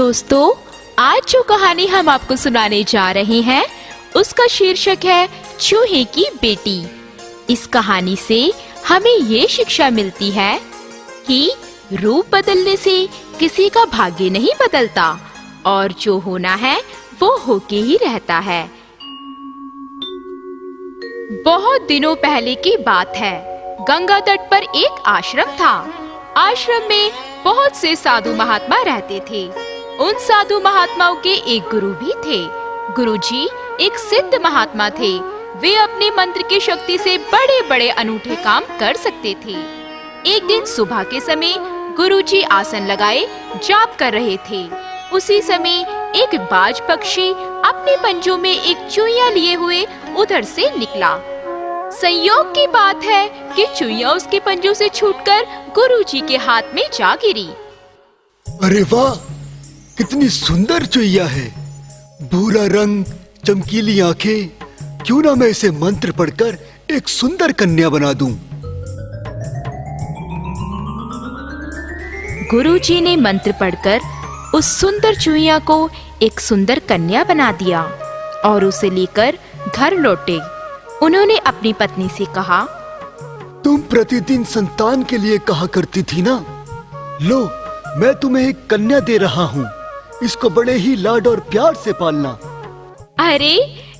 दोस्तों, आज जो कहानी हम आपको सुनाने जा रहे हैं उसका शीर्षक है चूहे की बेटी। इस कहानी से हमें ये शिक्षा मिलती है कि रूप बदलने से किसी का भाग्य नहीं बदलता और जो होना है वो होके ही रहता है। बहुत दिनों पहले की बात है। गंगा तट पर एक आश्रम था। आश्रम में बहुत से साधु महात्मा रहते थे। उन साधु महात्माओं के एक गुरु भी थे। गुरुजी एक सिद्ध महात्मा थे। वे अपने मंत्र की शक्ति से बड़े बड़े अनूठे काम कर सकते थे। एक दिन सुबह के समय गुरुजी आसन लगाए जाप कर रहे थे। उसी समय एक बाज पक्षी अपने पंजों में एक चुईया लिए हुए उधर से निकला। संयोग की बात है कि चुईया उसके पंजों से छूटकर गुरुजी के हाथ में जा गिरी। अरे वाह, कितनी सुंदर चुईया है। भूरा रंग, चमकीली आंखें। क्यों ना मैं इसे मंत्र पढ़कर एक सुंदर कन्या बना दूं। गुरुजी ने मंत्र पढ़कर उस सुंदर चुईया को एक सुंदर कन्या बना दिया और उसे लेकर घर लौटे। उन्होंने अपनी पत्नी से कहा, तुम प्रतिदिन संतान के लिए कहा करती थी ना, लो मैं तुम्हें एक कन्या दे रहा हूँ। इसको बड़े ही लाड और प्यार से पालना। अरे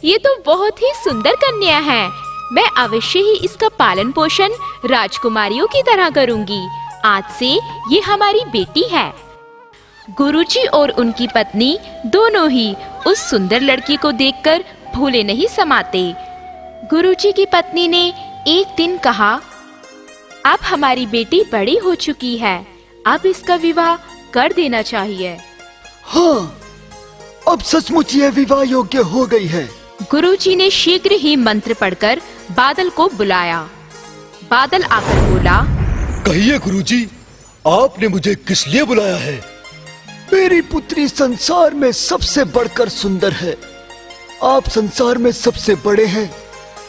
ये तो बहुत ही सुंदर कन्या है। मैं अवश्य ही इसका पालन पोषण राजकुमारियों की तरह करूँगी। आज से ये हमारी बेटी है। गुरुजी और उनकी पत्नी दोनों ही उस सुंदर लड़की को देखकर भूले नहीं समाते। गुरुजी की पत्नी ने एक दिन कहा, अब हमारी बेटी बड़ी हो चुकी है, अब इसका विवाह कर देना चाहिए। हाँ, अब सचमुच यह विवाह योग्य हो गई है। गुरुजी ने शीघ्र ही मंत्र पढ़कर बादल को बुलाया। बादल आकर बोला, कहिए गुरुजी, आपने मुझे किस लिए बुलाया है? मेरी पुत्री संसार में सबसे बढ़कर सुंदर है। आप संसार में सबसे बड़े हैं।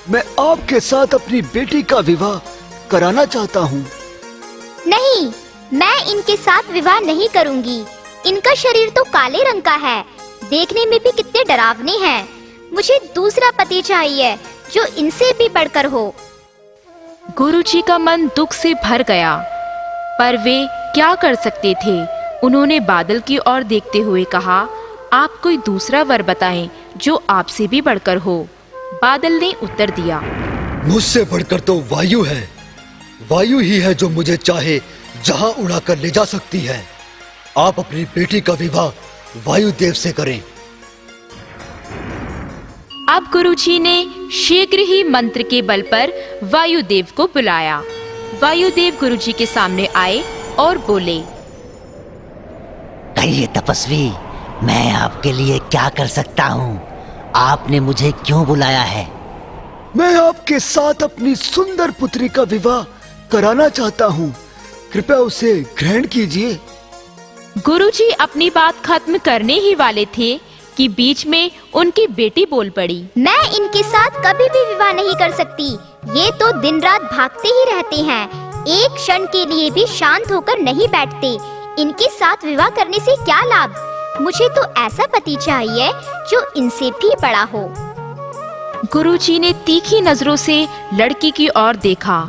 मैं आपके साथ अपनी बेटी का विवाह कराना चाहता हूँ। नहीं, मैं इनके साथ विवाह नहीं करूँगी। इनका शरीर तो काले रंग का है, देखने में भी कितने डरावने हैं। मुझे दूसरा पति चाहिए जो इनसे भी बढ़कर हो। गुरुजी का मन दुख से भर गया, पर वे क्या कर सकते थे। उन्होंने बादल की ओर देखते हुए कहा, आप कोई दूसरा वर बताएं जो आपसे भी बढ़कर हो। बादल ने उत्तर दिया, मुझसे बढ़कर तो वायु है। वायु ही है जो मुझे चाहे जहाँ उड़ाकर ले जा सकती है। आप अपनी बेटी का विवाह वायुदेव से करें। अब गुरुजी ने शीघ्र ही मंत्र के बल पर वायुदेव को बुलाया। वायुदेव गुरुजी के सामने आए और बोले, कहिए तपस्वी, मैं आपके लिए क्या कर सकता हूँ? आपने मुझे क्यों बुलाया है? मैं आपके साथ अपनी सुंदर पुत्री का विवाह कराना चाहता हूँ। कृपया उसे ग्रहण कीजिए। गुरुजी अपनी बात खत्म करने ही वाले थे कि बीच में उनकी बेटी बोल पड़ी, मैं इनके साथ कभी भी विवाह नहीं कर सकती। ये तो दिन रात भागते ही रहते हैं, एक क्षण के लिए भी शांत होकर नहीं बैठते। इनके साथ विवाह करने से क्या लाभ? मुझे तो ऐसा पति चाहिए जो इनसे भी बड़ा हो। गुरुजी ने तीखी नजरों से लड़की की ओर देखा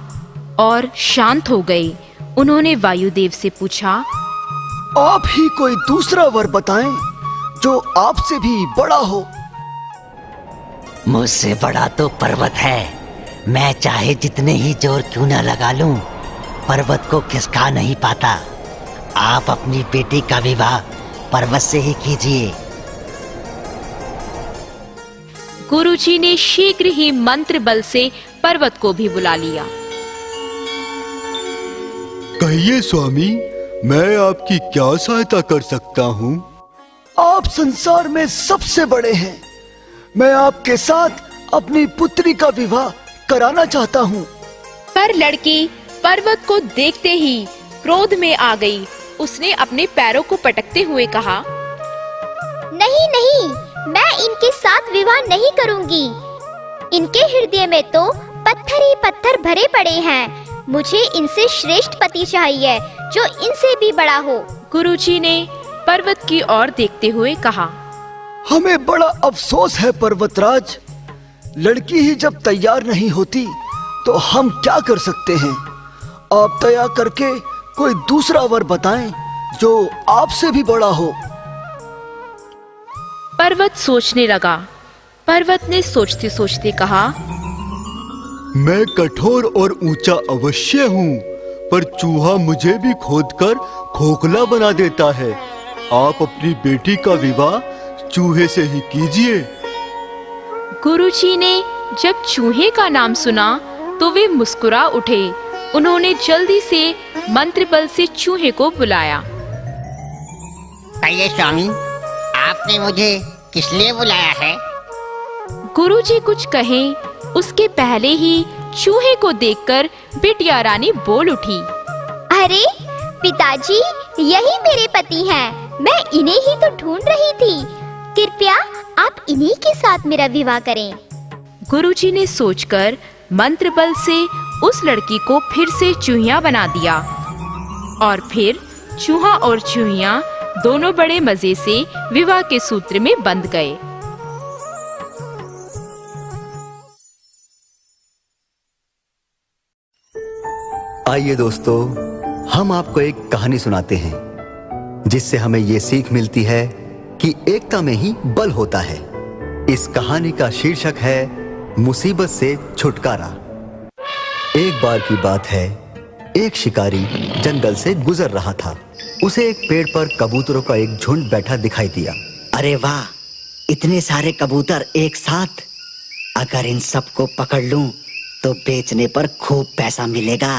और शांत हो गए। उन्होंने वायुदेव से पूछा, आप ही कोई दूसरा वर बताएं जो आपसे भी बड़ा हो। मुझसे बड़ा तो पर्वत है। मैं चाहे जितने ही जोर क्यों न लगा लूं, पर्वत को खिसका नहीं पाता। आप अपनी बेटी का विवाह पर्वत से ही कीजिए। गुरुजी ने शीघ्र ही मंत्र बल से पर्वत को भी बुला लिया। कहिए स्वामी, मैं आपकी क्या सहायता कर सकता हूँ? आप संसार में सबसे बड़े हैं। मैं आपके साथ अपनी पुत्री का विवाह कराना चाहता हूँ। पर लड़की पर्वत को देखते ही क्रोध में आ गई। उसने अपने पैरों को पटकते हुए कहा, नहीं नहीं, मैं इनके साथ विवाह नहीं करूँगी। इनके हृदय में तो पत्थर ही पत्थर भरे पड़े हैं। मुझे इनसे श्रेष्ठ पति चाहिए जो इनसे भी बड़ा हो। गुरुजी ने पर्वत की ओर देखते हुए कहा। हमें बड़ा अफसोस है पर्वतराज। लड़की ही जब तैयार नहीं होती तो हम क्या कर सकते हैं। आप दया करके कोई दूसरा वर बताएं जो आपसे भी बड़ा हो। पर्वत सोचने लगा। पर्वत ने सोचते सोचते कहा, मैं कठोर और ऊंचा अवश्य हूँ, पर चूहा मुझे भी खोदकर खोखला बना देता है। आप अपनी बेटी का विवाह चूहे से ही कीजिए। गुरुजी ने जब चूहे का नाम सुना तो वे मुस्कुरा उठे। उन्होंने जल्दी से मंत्र बल से चूहे को बुलाया। कहिए स्वामी, आपने मुझे किस लिए बुलाया है? गुरुजी कुछ कहें उसके पहले ही चूहे को देखकर बिटिया रानी बोल उठी। अरे पिताजी, यही मेरे पति हैं। मैं इन्हें ही तो ढूंढ रही थी। कृपया आप इन्हीं के साथ मेरा विवाह करें। गुरुजी ने सोचकर मंत्र बल से उस लड़की को फिर से चूहिया बना दिया और फिर चूहा और चूहिया दोनों बड़े मजे से विवाह के सूत्र में बंध गए। आइए दोस्तों, हम आपको एक कहानी सुनाते हैं जिससे हमें ये सीख मिलती है कि एकता में ही बल होता है। इस कहानी का शीर्षक है मुसीबत से छुटकारा। एक बार की बात है, एक शिकारी जंगल से गुजर रहा था। उसे एक पेड़ पर कबूतरों का एक झुंड बैठा दिखाई दिया। अरे वाह, इतने सारे कबूतर एक साथ! अगर इन सबको पकड़ लूं तो बेचने पर खूब पैसा मिलेगा।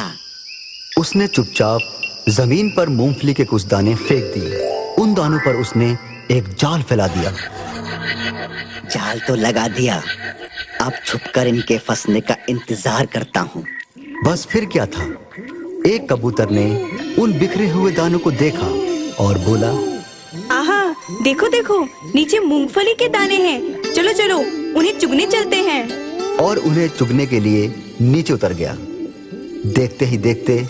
उसने चुपचाप जमीन पर मूंगफली के कुछ दाने फेंक दिए। उन दानों पर उसने एक जाल फैला दिया। जाल तो लगा दिया, अब छुपकर इनके फंसने का इंतजार करता हूँ। बस फिर क्या था, एक कबूतर ने उन बिखरे हुए दानों को देखा और बोला, आहा, देखो देखो, नीचे मूंगफली के दाने हैं। चलो चलो, उन्हें चुगने चलते हैं। और उन्हें चुगने के लिए नीचे उतर गया। देखते ही देखते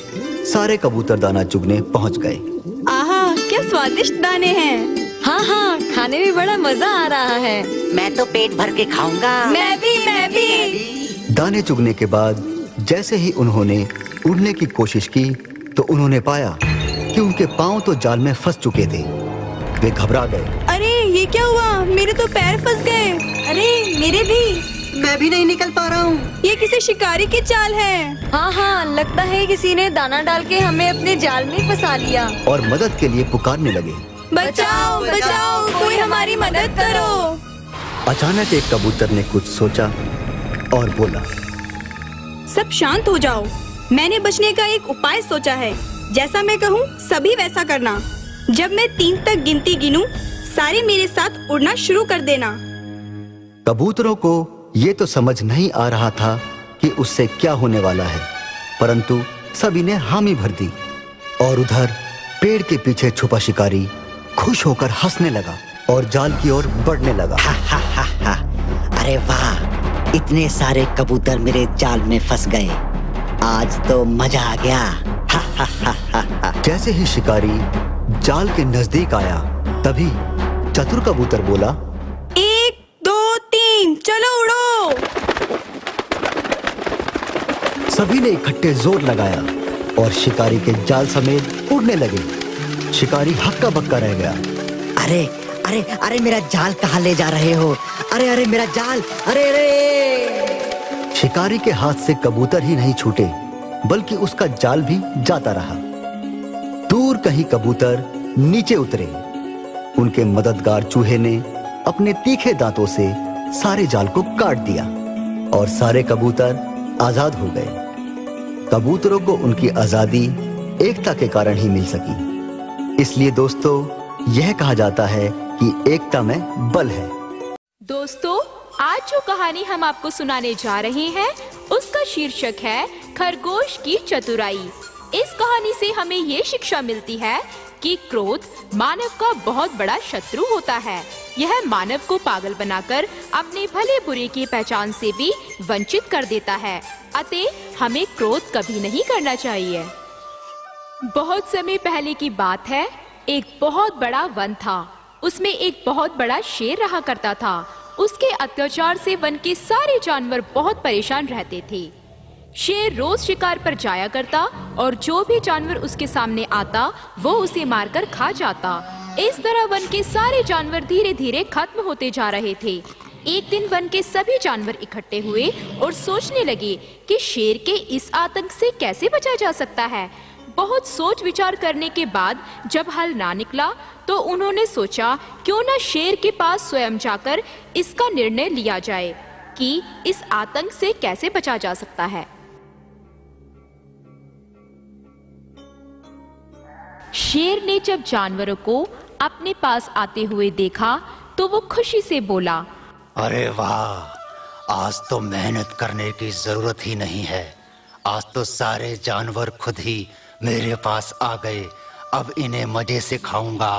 सारे कबूतर दाना चुगने पहुंच गए। आहा, क्या स्वादिष्ट दाने हैं। हाँ हाँ, खाने में बड़ा मजा आ रहा है। मैं तो पेट भर के खाऊंगा। मैं भी। दाने चुगने के बाद जैसे ही उन्होंने उड़ने की कोशिश की तो उन्होंने पाया कि उनके पांव तो जाल में फंस चुके थे। वे घबरा गए। अरे ये क्या हुआ, मेरे तो पैर फंस गए। अरे मेरे भी। मैं भी नहीं निकल पा रहा हूँ। ये किसी शिकारी की चाल है। हाँ हाँ, लगता है किसी ने दाना डाल के हमें अपने जाल में फंसा लिया। और मदद के लिए पुकारने लगे। बचाओ बचाओ, कोई हमारी मदद करो। अचानक एक कबूतर ने कुछ सोचा और बोला, सब शांत हो जाओ, मैंने बचने का एक उपाय सोचा है। जैसा मैं कहूँ सभी वैसा करना। जब मैं 3 तक गिनती गिनूं, सारे मेरे साथ उड़ना शुरू कर देना। कबूतरों को ये तो समझ नहीं आ रहा था कि उससे क्या होने वाला है, परंतु सभी ने हामी भर दी। और उधर पेड़ के पीछे छुपा शिकारी खुश होकर हंसने लगा और जाल की ओर बढ़ने लगा। हा हा हा हा। अरे वाह, इतने सारे कबूतर मेरे जाल में फंस गए। आज तो मजा आ गया। हा हा हा हा हा। जैसे ही शिकारी जाल के नजदीक आया, तभी चतुर कबूतर बोला, 1 2 3, चलो उड़ो। सभी ने इकट्ठे जोर लगाया और शिकारी के जाल समेत उड़ने लगे। शिकारी हक्का बक्का रह गया। अरे अरे अरे, मेरा जाल कहाँ ले जा रहे हो? अरे अरे, मेरा जाल! अरे अरे! शिकारी के हाथ से कबूतर ही नहीं छूटे, बल्कि उसका जाल भी जाता रहा। दूर कहीं कबूतर नीचे उतरे। उनके मददगार चूहे ने अपने तीखे दांतों से सारे जाल को काट दिया और सारे कबूतर आजाद हो गए। कबूतरों को उनकी आजादी एकता के कारण ही मिल सकी। इसलिए दोस्तों, यह कहा जाता है कि एकता में बल है। दोस्तों, आज जो कहानी हम आपको सुनाने जा रहे हैं उसका शीर्षक है खरगोश की चतुराई। इस कहानी से हमें ये शिक्षा मिलती है कि क्रोध मानव का बहुत बड़ा शत्रु होता है। यह मानव को पागल बनाकर अपने भले बुरे की पहचान से भी वंचित कर देता है। अतः हमें क्रोध कभी नहीं करना चाहिए। बहुत समय पहले की बात है, एक बहुत बड़ा वन था। उसमें एक बहुत बड़ा शेर रहा करता था। उसके अत्याचार से वन के सारे जानवर बहुत परेशान रहते थे। शेर रोज शिकार पर जाया करता और जो भी जानवर उसके सामने आता वो उसे मारकर खा जाता। इस तरह वन के सारे जानवर धीरे धीरे खत्म होते जा रहे थे। एक दिन वन के सभी जानवर इकट्ठे हुए और सोचने लगे कि शेर के इस आतंक से कैसे बचा जा सकता है। बहुत सोच विचार करने के बाद जब हल ना निकला तो उन्होंने सोचा क्यों न शेर के पास स्वयं जाकर इसका निर्णय लिया जाए कि इस आतंक से कैसे बचा जा सकता है। शेर ने जब जानवरों को अपने पास आते हुए देखा तो वो खुशी से बोला, अरे वाह, आज तो मेहनत करने की जरूरत ही नहीं है। आज तो सारे जानवर खुद ही मेरे पास आ गए। अब इन्हें मजे से खाऊंगा।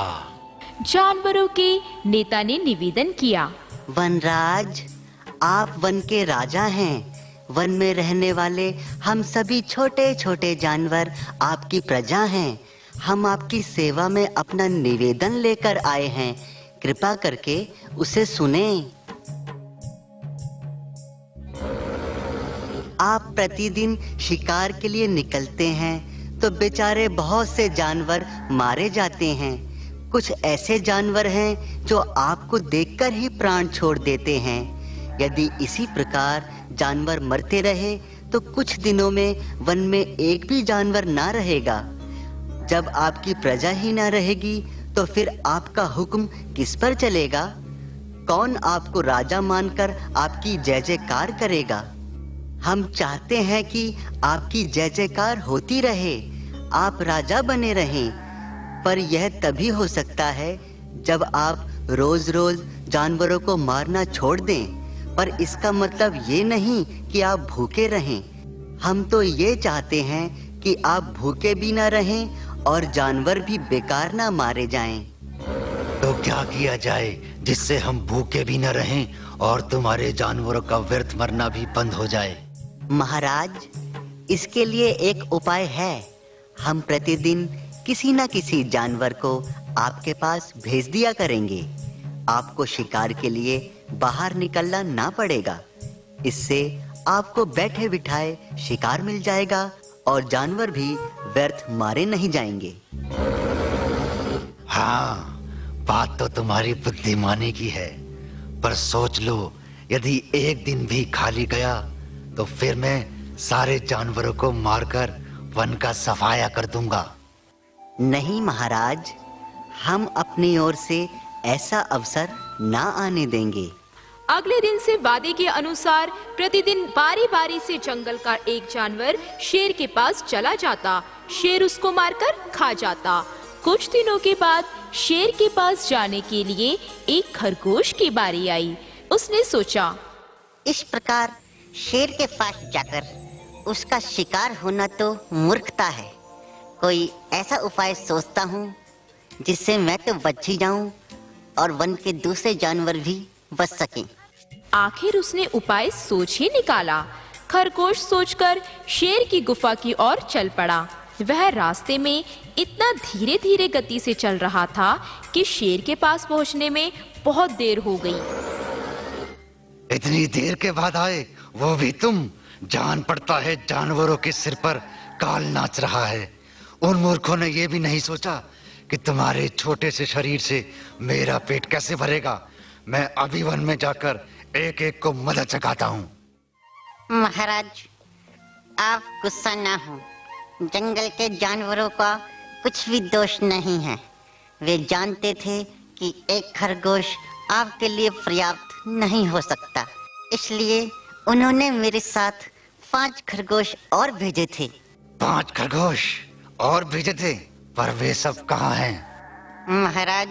जानवरों के नेता ने निवेदन किया, वनराज, आप वन के राजा हैं। वन में रहने वाले हम सभी छोटे छोटे जानवर आपकी प्रजा हैं। हम आपकी सेवा में अपना निवेदन लेकर आए हैं। कृपा करके उसे सुनें। आप प्रतिदिन शिकार के लिए निकलते हैं तो बेचारे बहुत से जानवर मारे जाते हैं। कुछ ऐसे जानवर हैं जो आपको देखकर ही प्राण छोड़ देते हैं। यदि इसी प्रकार जानवर मरते रहे तो कुछ दिनों में वन में एक भी जानवर ना रहेगा। जब आपकी प्रजा ही ना रहेगी तो फिर आपका हुक्म किस पर चलेगा? कौन आपको राजा मानकर आपकी जय जयकार करेगा? हम चाहते हैं कि आपकी जय जयकार होती रहे, आप राजा बने रहें, पर यह तभी हो सकता है जब आप रोज रोज जानवरों को मारना छोड़ दें। पर इसका मतलब ये नहीं कि आप भूखे रहें। हम तो ये चाहते हैं कि आप भूखे भी ना रहें और जानवर भी बेकार ना मारे जाएं। तो क्या किया जाए जिससे हम भूखे भी न रहें और तुम्हारे जानवरों का व्यर्थ मरना भी बंद हो जाए? महाराज, इसके लिए एक उपाय है। हम प्रतिदिन किसी न किसी जानवर को आपके पास भेज दिया करेंगे। आपको शिकार के लिए बाहर निकलना ना पड़ेगा। इससे आपको बैठे बिठाए शिकार मिल जाएगा और जानवर भी व्यर्थ मारे नहीं जाएंगे। हाँ, बात तो तुम्हारी बुद्धिमानी की है, पर सोच लो, यदि एक दिन भी खाली गया तो फिर मैं सारे जानवरों को मारकर वन का सफाया कर दूंगा। नहीं महाराज, हम अपनी ओर से ऐसा अवसर ना आने देंगे। अगले दिन से वादे के अनुसार प्रतिदिन बारी बारी से जंगल का एक जानवर शेर के पास चला जाता। शेर उसको मारकर खा जाता। कुछ दिनों के बाद शेर के पास जाने के लिए एक खरगोश की बारी आई। उसने सोचा, इस प्रकार शेर के पास जाकर उसका शिकार होना तो मूर्खता है। कोई ऐसा उपाय सोचता हूँ जिससे मैं तो बच ही जाऊं और वन के दूसरे जानवर भी बच सकें। आखिर उसने उपाय सोच ही निकाला। खरगोश सोचकर शेर की गुफा की ओर चल पड़ा। वह रास्ते में इतना धीरे धीरे गति से चल रहा था कि शेर के पास पहुंचने में बहुत देर हो गई। इतनी देर के बाद आए, वो भी तुम? जान पड़ता है जानवरों के सिर पर काल नाच रहा है। उन मूर्खों ने ये भी नहीं सोचा कि तुम्हारे छोटे से शरीर से मेरा पेट कैसे भरेगा। मैं अभी वन में जाकर एक एक को मदद चखाता हूँ। महाराज, आप गुस्सा ना हो। जंगल के जानवरों का कुछ भी दोष नहीं है। वे जानते थे कि एक खरगोश आपके लिए पर्याप्त नहीं हो सकता, इसलिए उन्होंने मेरे साथ 5 खरगोश और भेजे थे। 5 खरगोश और भेजे थे? पर वे सब कहाँ हैं? महाराज,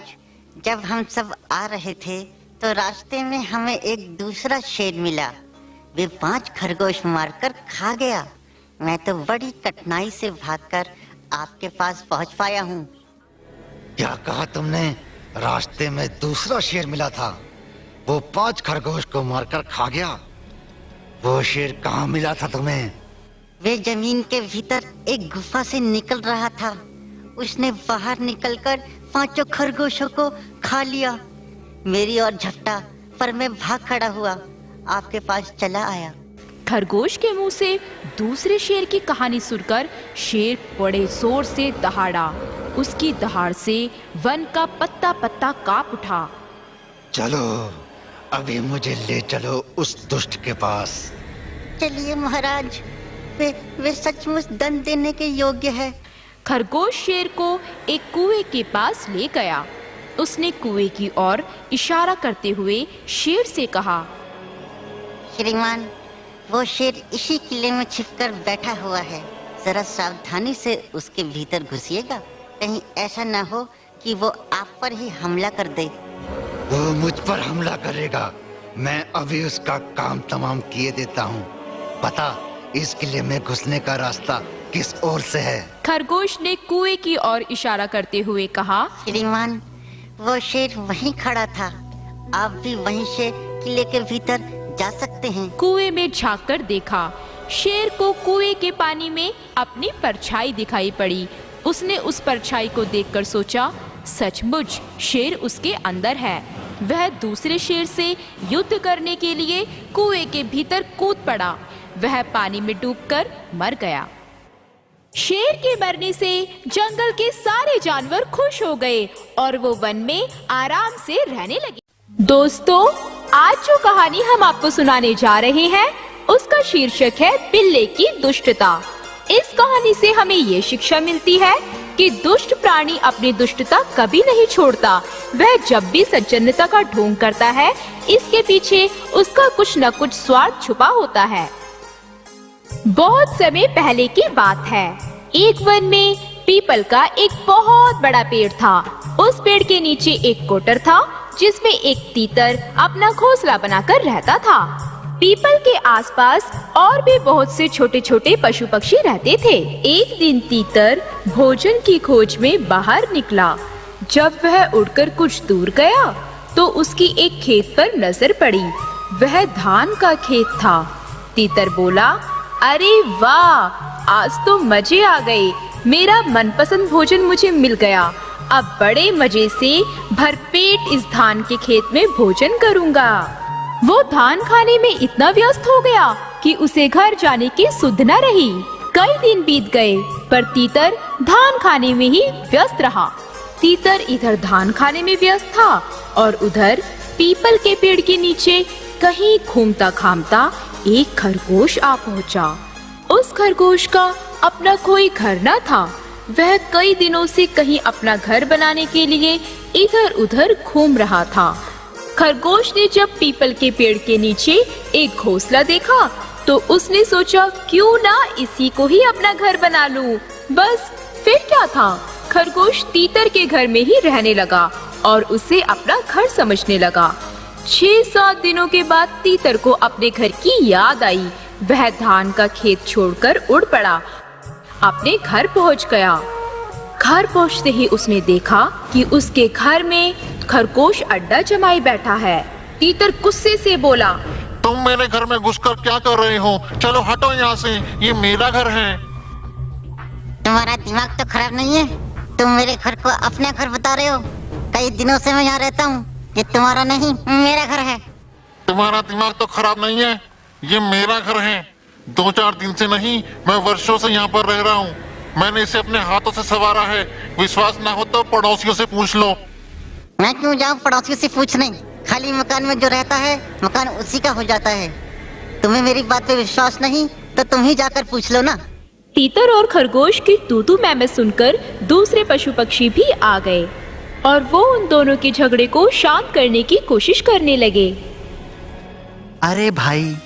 जब हम सब आ रहे थे तो रास्ते में हमें एक दूसरा शेर मिला। वे 5 खरगोश मारकर खा गया। मैं तो बड़ी कठिनाई से भागकर आपके पास पहुंच पाया हूँ। क्या कहा तुमने? रास्ते में दूसरा शेर मिला था? वो 5 खरगोश को मारकर खा गया? वो शेर कहाँ मिला था तुम्हें? वे जमीन के भीतर एक गुफा से निकल रहा था। उसने बाहर निकलकर पांचों खरगोशों को खा लिया। मेरी और झपटा पर मैं भाग खड़ा हुआ, आपके पास चला आया। खरगोश के मुंह से दूसरे शेर की कहानी सुनकर शेर बड़े जोर से दहाड़ा। उसकी दहाड़ से वन का पत्ता पत्ता कांप उठा। चलो, अभी मुझे ले चलो उस दुष्ट के पास। चलिए महाराज, वे सचमुच दंड देने के योग्य है। खरगोश शेर को एक कुएं के पास ले गया। उसने कुएं की ओर इशारा करते हुए शेर से कहा, श्रीमान, वो शेर इसी किले में छिपकर बैठा हुआ है। जरा सावधानी से उसके भीतर घुसिएगा, कहीं ऐसा ना हो कि वो आप पर ही हमला कर दे। वो मुझ पर हमला करेगा, मैं अभी उसका काम तमाम किए देता हूँ। पता इस किले में घुसने का रास्ता किस ओर से है? खरगोश ने कुएं की ओर इशारा करते हुए कहा, श्रीमान, वो शेर वहीं खड़ा था। आप भी वहीं से किले के भीतर जा सकते हैं। कुएं में झांककर देखा। शेर को कुएं के पानी में अपनी परछाई दिखाई पड़ी। उसने उस परछाई को देखकर सोचा, सचमुच शेर उसके अंदर है। वह दूसरे शेर से युद्ध करने के लिए कुएं के भीतर कूद पड़ा। वह पानी में डूबकर मर गया। शेर के मरने से जंगल के सारे जानवर खुश हो गए और वो वन में आराम से रहने लगे। दोस्तों, आज जो कहानी हम आपको सुनाने जा रहे हैं उसका शीर्षक है बिल्ली की दुष्टता। इस कहानी से हमें ये शिक्षा मिलती है कि दुष्ट प्राणी अपनी दुष्टता कभी नहीं छोड़ता। वह जब भी सज्जनता का ढोंग करता है, इसके पीछे उसका कुछ न कुछ स्वार्थ छुपा होता है। बहुत समय पहले की बात है। एक वन में पीपल का एक बहुत बड़ा पेड़ था। उस पेड़ के नीचे एक कोटर था जिसमें एक तीतर अपना घोंसला बनाकर रहता था। पीपल के आसपास और भी बहुत से छोटे छोटे पशु पक्षी रहते थे। एक दिन तीतर भोजन की खोज में बाहर निकला। जब वह उड़कर कुछ दूर गया तो उसकी एक खेत पर नजर पड़ी। वह धान का खेत था। तीतर बोला, अरे वाह, आज तो मजे आ गए। मेरा मनपसंद भोजन मुझे मिल गया। अब बड़े मजे से भरपेट इस धान के खेत में भोजन करूंगा। वो धान खाने में इतना व्यस्त हो गया कि उसे घर जाने की सुध न रही। कई दिन बीत गए पर तीतर धान खाने में ही व्यस्त रहा। तीतर इधर धान खाने में व्यस्त था और उधर पीपल के पेड़ के नीचे कहीं घूमता घामता एक खरगोश आ पहुंचा। उस खरगोश का अपना कोई घर न था। वह कई दिनों से कहीं अपना घर बनाने के लिए इधर उधर घूम रहा था। खरगोश ने जब पीपल के पेड़ के नीचे एक घोंसला देखा तो उसने सोचा, क्यों ना इसी को ही अपना घर बना लूं। बस फिर क्या था, खरगोश तीतर के घर में ही रहने लगा और उसे अपना घर समझने लगा। 6-7 दिनों के बाद तीतर को अपने घर की याद आई। वह धान का खेत छोड़कर उड़ पड़ा, अपने घर पहुंच गया। घर पहुंचते ही उसने देखा कि उसके घर में खरगोश अड्डा जमाए बैठा है। तीतर गुस्से से बोला, तुम मेरे घर में घुसकर क्या कर रहे हो? चलो हटो यहाँ से, ये मेरा घर है। तुम्हारा दिमाग तो खराब नहीं है? तुम मेरे घर को अपना घर बता रहे हो? कई दिनों से मैं यहाँ रहता हूँ। ये तुम्हारा नहीं, मेरा घर है। तुम्हारा दिमाग तो खराब नहीं है, ये मेरा घर है। 2-4 दिन से नहीं, मैं वर्षों से यहाँ पर रह रहा हूँ। मैंने इसे अपने हाथों से संवारा है। विश्वास ना हो तो पड़ोसियों से पूछ लो। मैं क्यों जाऊँ पड़ोसियों से पूछने? खाली मकान में जो रहता है मकान उसी का हो जाता है। तुम्हें मेरी बात पे विश्वास नहीं तो तुम ही जाकर पूछ लो ना। तीतर और खरगोश की तू मैं सुनकर दूसरे पशु पक्षी भी आ गए और वो उन दोनों के झगड़े को शांत करने की कोशिश करने लगे। अरे भाई,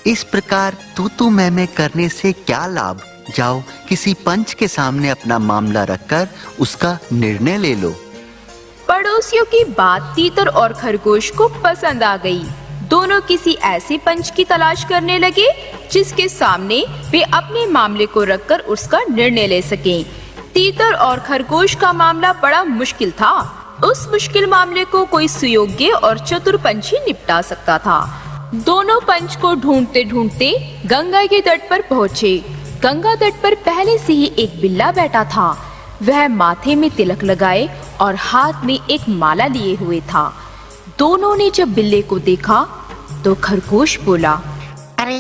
इस प्रकार तू मैं करने से क्या लाभ? जाओ किसी पंच के सामने अपना मामला रखकर उसका निर्णय ले लो। पड़ोसियों की बात तीतर और खरगोश को पसंद आ गई। दोनों किसी ऐसे पंच की तलाश करने लगे जिसके सामने वे अपने मामले को रखकर उसका निर्णय ले सकें। तीतर और खरगोश का मामला बड़ा मुश्किल था। उस मुश्किल मामले को कोई सुयोग्य और चतुर पंच ही निपटा सकता था। दोनों पंच को ढूंढते ढूंढते गंगा के तट पर पहुँचे। गंगा तट पर पहले से ही एक बिल्ला बैठा था। वह माथे में तिलक लगाए और हाथ में एक माला लिए हुए था। दोनों ने जब बिल्ली को देखा तो खरगोश बोला, अरे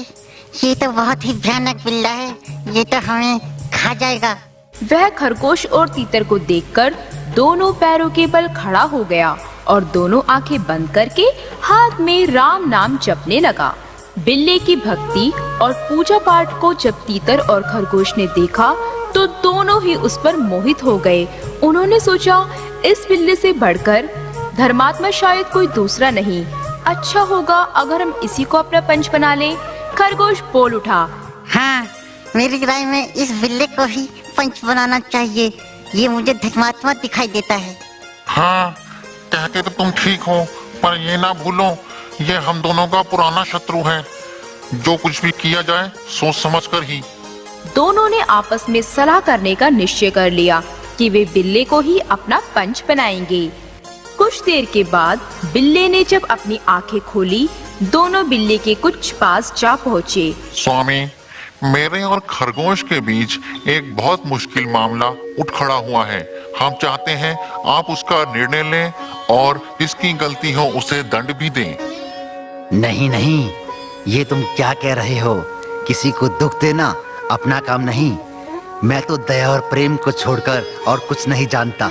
ये तो बहुत ही भयानक बिल्ला है, ये तो हमें खा जाएगा। वह खरगोश और तीतर को देखकर दोनों पैरों के बल खड़ा हो गया और दोनों आंखें बंद करके हाथ में राम नाम जपने लगा। बिल्ली की भक्ति और पूजा पाठ को जब तीतर और खरगोश ने देखा तो दोनों ही उस पर मोहित हो गए। उन्होंने सोचा, इस बिल्ली से बढ़कर धर्मात्मा शायद कोई दूसरा नहीं। अच्छा होगा अगर हम इसी को अपना पंच बना लें। खरगोश बोल उठा, हाँ, मेरी राय में इस बिल्ले को ही पंच बनाना चाहिए। ये मुझे धर्मात्मा दिखाई देता है। हाँ, कहते तो तुम ठीक हो, पर ये ना भूलो ये हम दोनों का पुराना शत्रु है। जो कुछ भी किया जाए सोच समझ कर ही। दोनों ने आपस में सलाह करने का निश्चय कर लिया कि वे बिल्ले को ही अपना पंच बनाएंगे। कुछ देर के बाद बिल्ले ने जब अपनी आंखें खोली, दोनों बिल्ले के कुछ पास जा पहुँचे। स्वामी, मेरे और खरगोश के बीच एक बहुत मुश्किल मामला उठ खड़ा हुआ है। हम चाहते हैं आप उसका निर्णय लें और जिसकी गलती हो उसे दंड भी दें। नहीं नहीं, ये तुम क्या कह रहे हो? किसी को दुख देना अपना काम नहीं। मैं तो दया और प्रेम को छोड़कर और कुछ नहीं जानता।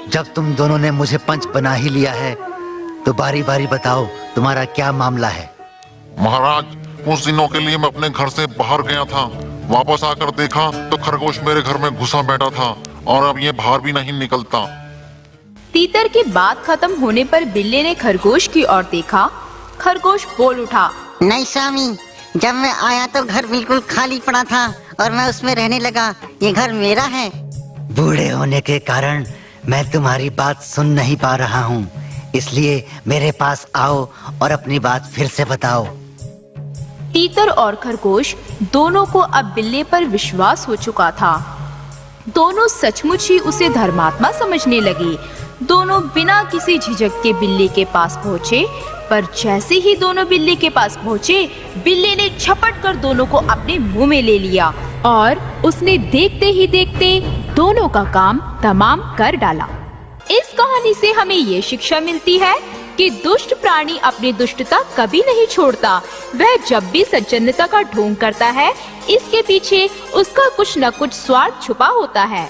जब तुम दोनों ने मुझे पंच बना ही लिया है तो बारी बारी बताओ तुम्हारा क्या मामला है। महाराज, कुछ दिनों के लिए मैं अपने घर से बाहर गया था। वापस आकर देखा तो खरगोश मेरे घर में घुसा बैठा था और अब ये बाहर भी नहीं निकलता। तीतर की बात खत्म होने पर बिल्ले ने खरगोश की ओर देखा। खरगोश बोल उठा, नहीं स्वामी, जब मैं आया तो घर बिल्कुल खाली पड़ा था और मैं उसमें रहने लगा। ये घर मेरा है। बूढ़े होने के कारण मैं तुम्हारी बात सुन नहीं पा रहा हूँ, इसलिए मेरे पास आओ और अपनी बात फिर से बताओ। तीतर और खरगोश दोनों को अब बिल्ले पर विश्वास हो चुका था। दोनों सचमुच ही उसे धर्मात्मा समझने लगे। दोनों बिना किसी झिझक के बिल्ली के पास पहुँचे, पर जैसे ही दोनों बिल्ली के पास पहुँचे, बिल्ली ने झपट कर दोनों को अपने मुंह में ले लिया और उसने देखते ही देखते दोनों का काम तमाम कर डाला। इस कहानी से हमें ये शिक्षा मिलती है कि दुष्ट प्राणी अपनी दुष्टता कभी नहीं छोड़ता। वह जब भी सज्जनता का ढोंग करता है, इसके पीछे उसका कुछ न कुछ स्वार्थ छुपा होता है।